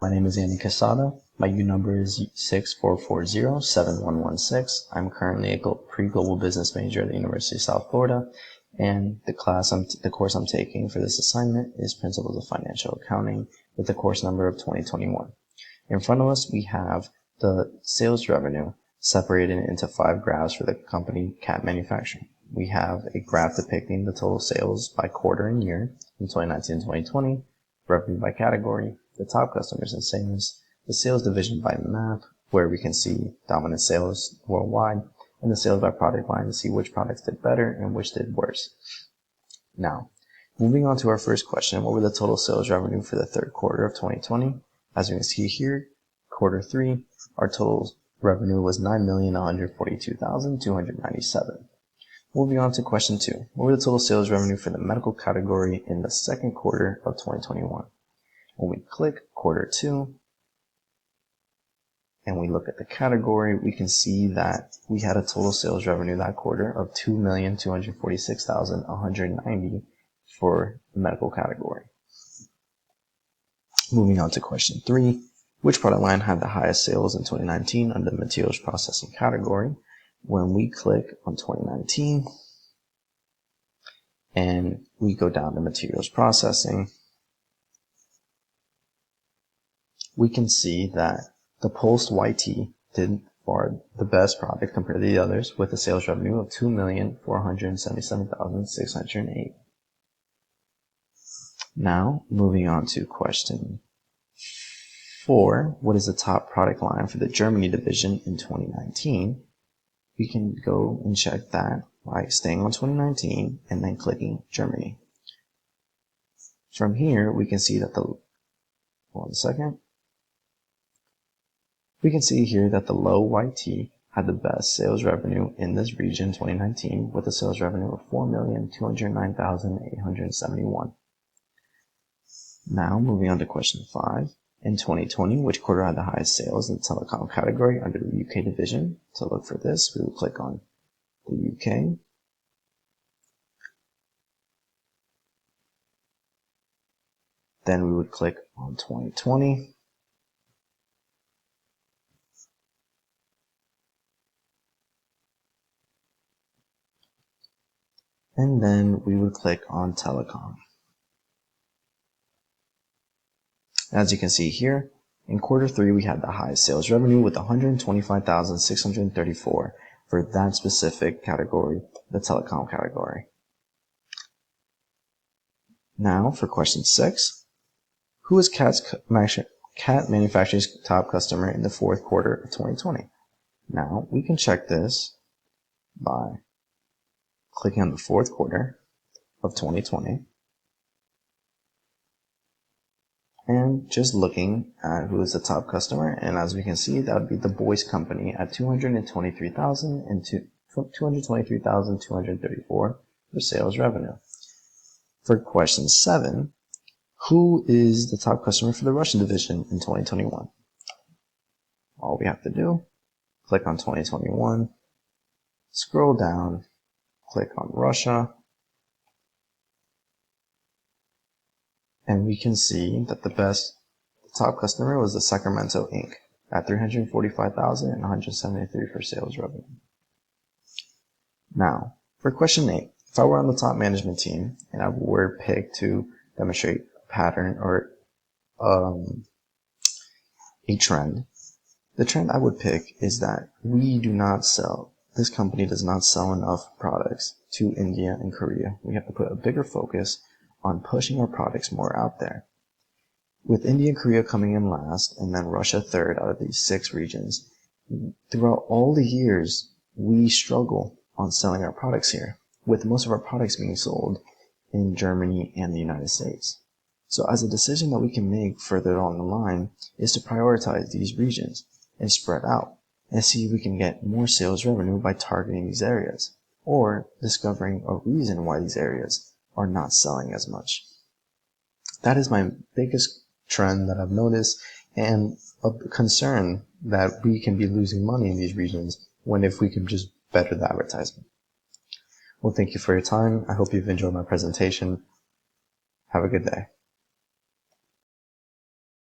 My name is Andy Casada. My U number is 6440-7116. I'm currently a pre-global business major at the University of South Florida, and the course I'm taking for this assignment is Principles of Financial Accounting with the course number of 2021. In front of us, we have the sales revenue separated into 5 graphs for the company Cat Manufacturing. We have a graph depicting the total sales by quarter and year in 2019 and 2020, revenue by category, the top customers and segments, the sales division by map, where we can see dominant sales worldwide, and the sales by product line to see which products did better and which did worse. Now, moving on to our first question, what were the total sales revenue for the third quarter of 2020? As you can see here, quarter 3, our total revenue was $9,142,297. Moving on to question 2. What were the total sales revenue for the medical category in the second quarter of 2021? When we click quarter 2 and we look at the category, we can see that we had a total sales revenue that quarter of $2,246,190 for the medical category. Moving on to question 3. Which product line had the highest sales in 2019 under the materials processing category? When we click on 2019 and we go down to materials processing, we can see that the Pulsed YT did for the best product compared to the others with a sales revenue of $2,477,608. Now, moving on to question 4, what is the top product line for the Germany division in 2019? We can go and check that by staying on 2019 and then clicking Germany. From here, we can see that we can see here that the low YT had the best sales revenue in this region 2019 with a sales revenue of $4,209,871. Now, moving on to question 5. In 2020, which quarter had the highest sales in the telecom category under the UK division? To look for this, we will click on the UK. Then we would click on 2020. And then we would click on Telecom. As you can see here, in quarter 3 we had the highest sales revenue with $125,634 for that specific category, the telecom category. Now for question 6, who is Cat Manufacturing's top customer in the fourth quarter of 2020? Now we can check this by clicking on the fourth quarter of 2020. And just looking at who is the top customer, and as we can see, that would be the Boyce Company at $223,234 for sales revenue. For question 7, who is the top customer for the Russian division in 2021? All we have to do, click on 2021, scroll down, click on Russia, and we can see that the top customer was the Sacramento Inc. at $345,173 for sales revenue. Now, for question 8, if I were on the top management team and I were picked to demonstrate a pattern or a trend, the trend I would pick is that this company does not sell enough products to India and Korea. We have to put a bigger focus on pushing our products more out there. With India and Korea coming in last, and then Russia third out of these 6 regions, throughout all the years, we struggle on selling our products here, with most of our products being sold in Germany and the United States. So as a decision that we can make further along the line is to prioritize these regions and spread out and see if we can get more sales revenue by targeting these areas or discovering a reason why these areas are not selling as much. That is my biggest trend that I've noticed, and a concern that we can be losing money in these regions when if we could just better the advertisement. Well, thank you for your time. I hope you've enjoyed my presentation. Have a good day.